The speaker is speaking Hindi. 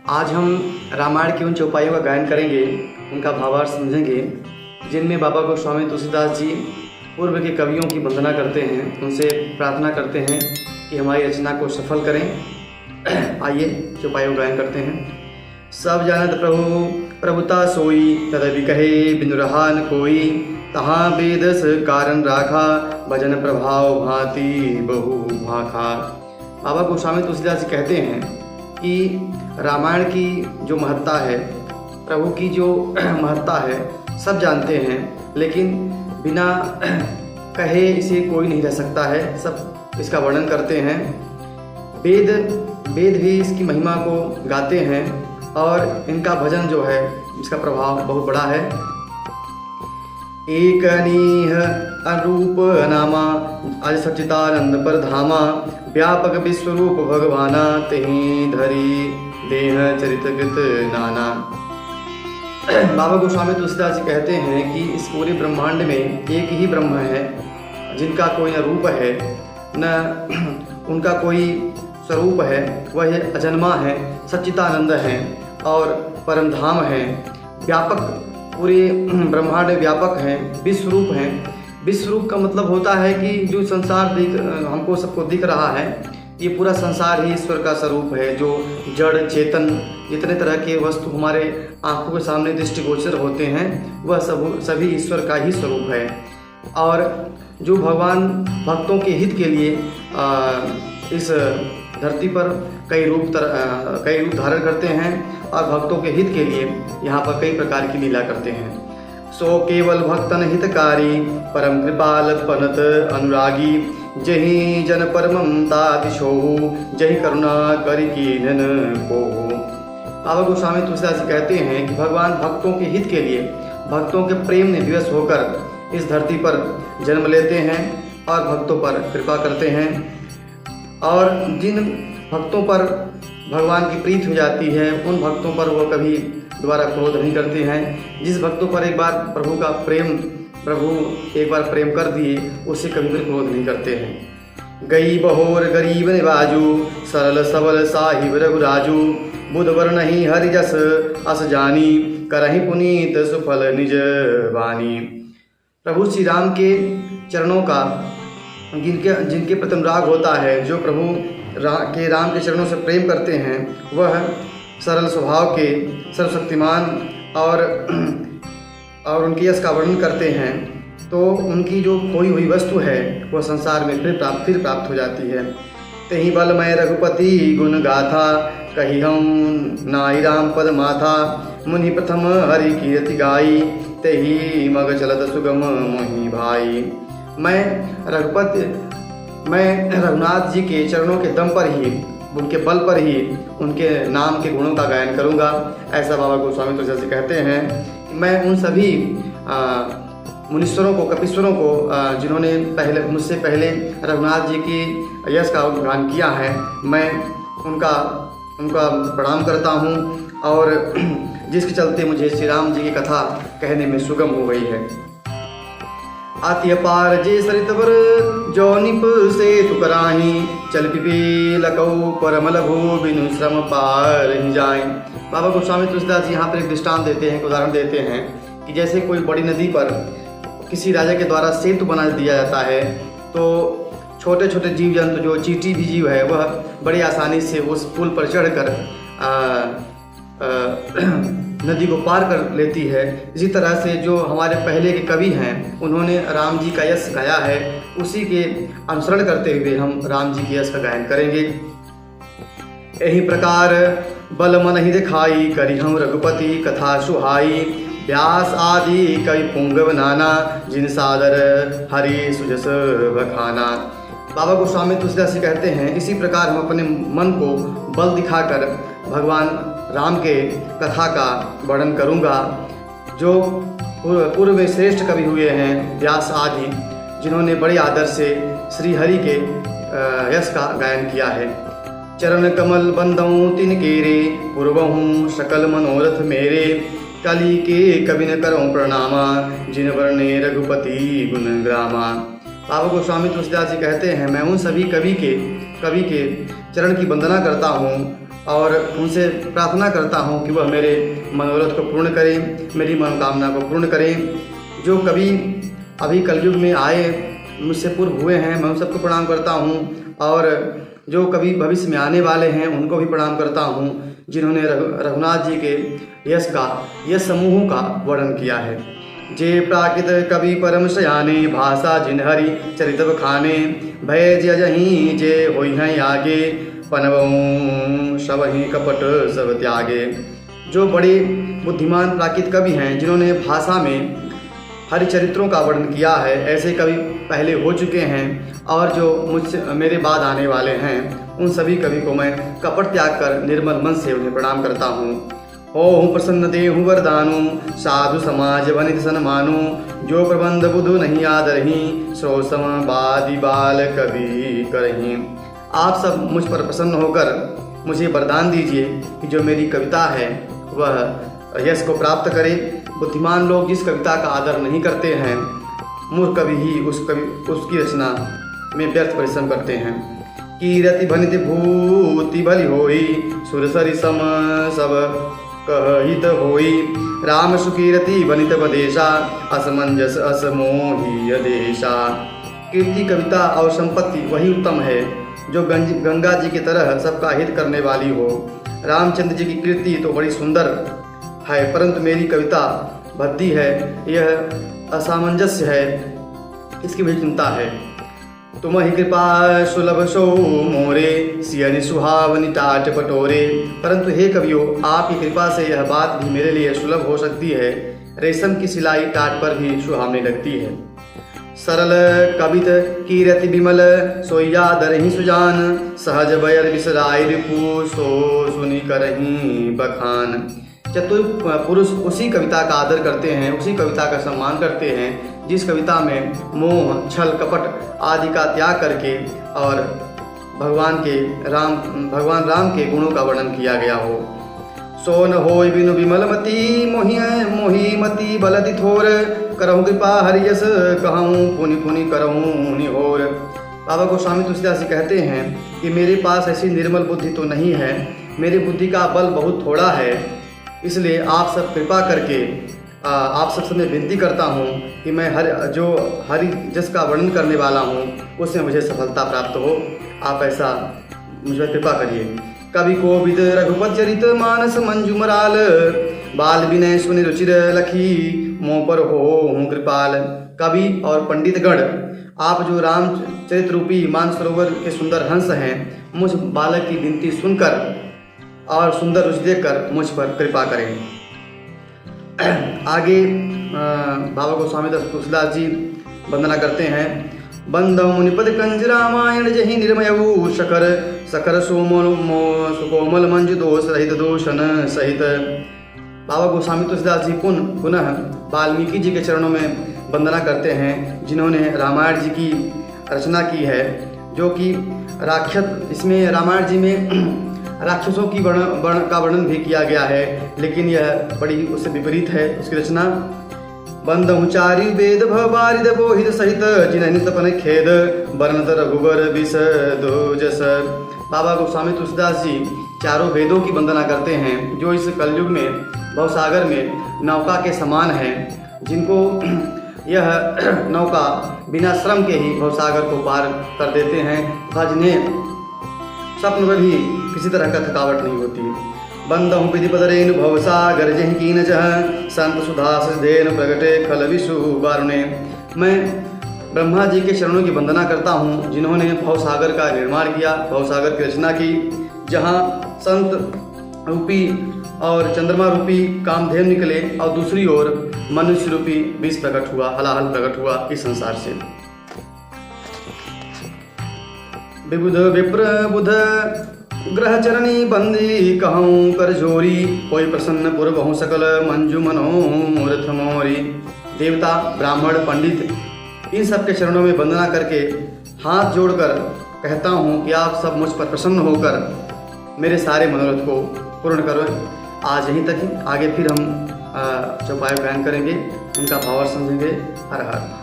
आज हम रामायण की उन चौपाइयों का गायन करेंगे, उनका भावार्थ समझेंगे, जिनमें बाबा गोस्वामी तुलसीदास जी पूर्व के कवियों की वंदना करते हैं, उनसे प्रार्थना करते हैं कि हमारी रचना को सफल करें। आइए चौपाइयों का गायन करते हैं। सब जानत प्रभु प्रभुता सोई, तदपि कहे बिनु रहा न कोई, तहाँ वेदस कारण राखा, भजन प्रभाव भांति बहु भाखा। बाबा गोस्वामी तुलसीदास जी कहते हैं कि रामायण की जो महत्ता है, प्रभु की जो महत्ता है, सब जानते हैं, लेकिन बिना कहे इसे कोई नहीं रह सकता है। सब इसका वर्णन करते हैं। वेद भी इसकी महिमा को गाते हैं और इनका भजन जो है, इसका प्रभाव बहुत बड़ा है। एक नीह अरूप नामा, अज सच्चिदानंद पर धामा, व्यापक विश्वरूप भगवाना, तेहि धरी देह चरित कृत नाना। बाबा गोस्वामी तुलसीदास जी कहते हैं कि इस पूरे ब्रह्मांड में एक ही ब्रह्म है, जिनका कोई न रूप है न उनका कोई स्वरूप है। वह अजन्मा है, सच्चिदानंद है और परम धाम है। व्यापक, पूरे ब्रह्मांड में व्यापक हैं, विश्वरूप हैं। विश्वरूप का मतलब होता है कि जो संसार हमको सबको दिख रहा है, ये पूरा संसार ही ईश्वर का स्वरूप है। जो जड़ चेतन जितने तरह के वस्तु हमारे आंखों के सामने दृष्टिगोचर होते हैं, वह सभी ईश्वर का ही स्वरूप है। और जो भगवान भक्तों के हित के लिए इस धरती पर कई रूप धारण करते हैं और भक्तों के हित के लिए यहाँ पर कई प्रकार की लीला करते हैं। सो केवल भक्तन हितकारी, परम कृपाल पनत अनुरागी, जहि जन पर ममता दिशोहु, जहि करुणा करि कीन्हन कोहु। बाबा गोस्वामी तुलसीदास जी कहते हैं कि भगवान भक्तों के हित के लिए, भक्तों के प्रेम में विवश होकर इस धरती पर जन्म लेते हैं और भक्तों पर कृपा करते हैं। और जिन भक्तों पर भगवान की प्रीति हो जाती है, उन भक्तों पर वो कभी दोबारा क्रोध नहीं करते हैं। जिस भक्तों पर एक बार प्रभु एक बार प्रेम कर दिए, उससे कभी भी क्रोध नहीं करते हैं। गई बहोर गरीब निवाजू, सरल सबल साहिब रघुराजू, बुधवर नहीं हरि जस अस जानी, करहि पुनीत सुफल निज वाणी। प्रभु श्री राम के चरणों का जिनके प्रथम राग होता है, जो प्रभु राम के चरणों से प्रेम करते हैं, वह सरल स्वभाव के, सर्वशक्तिमान और उनकी यश का वर्णन करते हैं, तो उनकी जो खोई हुई वस्तु है वह संसार में फिर प्राप्त हो जाती है। तेहि बलमय रघुपति गुण गाथा, कही हम नाई राम पद माथा, मुनि प्रथम हरि कीर्ति गाई, तेहि मग चलत सुगम मोहि भाई। मैं रघुनाथ जी के चरणों के दम पर ही, उनके बल पर ही उनके नाम के गुणों का गायन करूंगा। ऐसा बाबा गोस्वामी तुलसीदास जी कहते हैं कि मैं उन सभी मुनीश्वरों को, कपीश्वरों को, जिन्होंने मुझसे पहले रघुनाथ जी की यश का गान किया है, मैं उनका प्रणाम करता हूँ और जिसके चलते मुझे श्री राम जी की कथा कहने में सुगम हो गई है। अति अपार जे सरितवर, जो निप से तुकराही, चल पिपी लकऊ परमल भू, बिनु श्रम पार ही जाए। बाबा गोस्वामी तुलसीदास जी यहाँ पर एक दृष्टांत देते हैं, एक उदाहरण देते हैं कि जैसे कोई बड़ी नदी पर किसी राजा के द्वारा सेतु बना दिया जाता है, तो छोटे छोटे जीव जंतु, जो चींटी भी जीव है, वह बड़ी आसानी से उस पुल पर चढ़कर नदी को पार कर लेती है। इसी तरह से जो हमारे पहले के कवि हैं, उन्होंने राम जी का यश गाया है, उसी के अनुसरण करते हुए हम राम जी के यश का गायन करेंगे। यही प्रकार बल मन ही दिखाई, करी हम रघुपति कथा सुहाई, व्यास आदि कवि पुंगव नाना, जिन सादर हरि सुजस बखाना। बाबा गोस्वामी तुलसीदास जी कहते हैं, इसी प्रकार हम अपने मन को बल दिखाकर भगवान राम के कथा का वर्णन करूंगा। जो पूर्व में श्रेष्ठ कवि हुए हैं, व्यास आदि, जिन्होंने बड़े आदर से श्री हरि के यश का गायन किया है। चरण कमल बंदऊँ तिन केरे, पूर्वहूँ सकल मनोरथ मेरे, कली के कवि न करो प्रणामा, जिन वर्णे रघुपति गुण ग्रामा। बाबा गोस्वामी तुलसीदास जी कहते हैं, मैं उन सभी कवि के चरण की वंदना करता हूँ और उनसे प्रार्थना करता हूँ कि वह मेरे मनोरथ को पूर्ण करें, मेरी मनोकामना को पूर्ण करें। जो कभी अभी कलयुग में आए मुझसे पूर्व हुए हैं, मैं उन सबको प्रणाम करता हूँ, और जो कभी भविष्य में आने वाले हैं उनको भी प्रणाम करता हूँ, जिन्होंने रघुनाथ जी के यश समूह का वर्णन किया है। जे प्राकृत कवि परम शयाने, भाषा जिनहरि चरित बखाने, भय जही जे होई हैं आगे, पनवऊँ सबहि कपट सब त्यागे। जो बड़े बुद्धिमान प्राकृत कवि हैं, जिन्होंने भाषा में हरि चरित्रों का वर्णन किया है, ऐसे कवि पहले हो चुके हैं, और जो मुझसे मेरे बाद आने वाले हैं उन सभी कवि को मैं कपट त्याग कर निर्मल मन से उन्हें प्रणाम करता हूँ। ओहु प्रसन्न देहु वरदानु, साधु समाज वनित सन्मानु, जो प्रबंध बुधु नहीं आदरही, सो सम बादि बाल कवि करही। आप सब मुझ पर प्रसन्न होकर मुझे वरदान दीजिए कि जो मेरी कविता है वह यश को प्राप्त करे। बुद्धिमान लोग जिस कविता का आदर नहीं करते हैं, मूर्ख कवि ही उसकी रचना में व्यर्थ परिश्रम करते हैं। कीरति भनित भूति भली होई, सुरसरि सम सब कहित होई, राम सुकीरति बनित बदेशा, असमंजस असमोही देशा। कीर्ति कविता और संपत्ति वही उत्तम है जो गंगा जी की तरह सबका हित करने वाली हो। रामचंद्र जी की कीर्ति तो बड़ी सुंदर है, परंतु मेरी कविता भद्दी है, यह असामंजस्य है, इसकी भी चिंता है। तुम्हि कृपा सुलभ सो मोरे, सियनि सुहावनि टाट पटोरे। परंतु हे कवियों, आपकी कृपा से यह बात भी मेरे लिए सुलभ हो सकती है। रेशम की सिलाई टाट पर भी सुहावनी लगती है। सरल कवित कीरति विमल, सोया दरहि सुजान, सहज बयर बिसराय रिपु, सो सुनि करहि बखान। चतुर पुरुष उसी कविता का आदर करते हैं, उसी कविता का सम्मान करते हैं जिस कविता में मोह छल कपट आदि का त्याग करके और भगवान राम के गुणों का वर्णन किया गया हो। सो न होय बिनु विमलमती, मोही मति बलति थोर, करहु कृपा हरियस कहूँ पुनि पुनि करहूँ निहोर। बाबा गोस्वामी तुलसीदास जी कहते हैं कि मेरे पास ऐसी निर्मल बुद्धि तो नहीं है, मेरी बुद्धि का बल बहुत थोड़ा है, इसलिए आप सब कृपा करके आप सबसे मैं विनती करता हूँ कि मैं जो हरि जस का वर्णन करने वाला हूँ उसमें मुझे सफलता प्राप्त हो। आप ऐसा मुझ पर कृपा करिए। कवि कोविद रघुपत चरित मानस मंजुमराल, बाल विनय सुनि रुचिर लखी, मोह पर हो हूँ कृपाल। कवि और पंडित गण, आप जो रामचरित रूपी मानसरोवर के सुंदर हंस हैं, मुझ बालक की विनती सुनकर और सुंदर रुचि देखकर मुझ पर कृपा करें। आगे बाबा गोस्वामी तुलसीदास जी वंदना करते हैं। बंदौ मुनिपद कंज रामायण जहि निर्मयऊ, शकर सकर सुकोमल मंजु दोष रहित दोषन सहित। बाबा गोस्वामी तुलसीदास जी पुनः वाल्मीकि जी के चरणों में वंदना करते हैं, जिन्होंने रामायण जी की रचना की है, जो कि इसमें रामायण जी में राक्षसों की का वर्णन भी किया गया है, लेकिन यह बड़ी उससे विपरीत है उसकी रचना। बंदहु चारि वेद भवारिद बोहित सहित, जिनहि तपन खेद वर्णत रघुवर विष दोजस। बाबा गोस्वामी तुलसीदास जी चारों वेदों की वंदना करते हैं, जो इस कलयुग में भवसागर में नौका के समान है, जिनको यह नौका बिना श्रम के ही भवसागर को पार कर देते हैं तथा जिन्हें स्वप्न में भी किसी तरह का थकावट नहीं होती। बंदहु विधि पदरेनु भवसागर जहि कीन जह, संत सुधा सदेन प्रगटे खल विषु वारुणे। मैं ब्रह्मा जी के चरणों की वंदना करता हूँ, जिन्होंने भवसागर का निर्माण किया, भवसागर की रचना की, जहाँ संत रूपी और चंद्रमा रूपी कामधेनु निकले और दूसरी ओर मनुष्य रूपी विष प्रकट हुआ, हलाहल प्रकट हुआ इस संसार से। विबुध विप्र बुध ग्रह चरणी बंदी, कहूँ कर जोरी, कोई प्रसन्न पुर बहु सकल मंजु मनोरथ मोरी। देवता ब्राह्मण पंडित इन सब के चरणों में वंदना करके हाथ जोड़कर कहता हूँ कि आप सब मुझ पर प्रसन्न होकर मेरे सारे मनोरथ को पूर्ण करो। आज यहीं तक ही, आगे फिर हम चौपाई बयान करेंगे, उनका भाव समझेंगे। हर हर।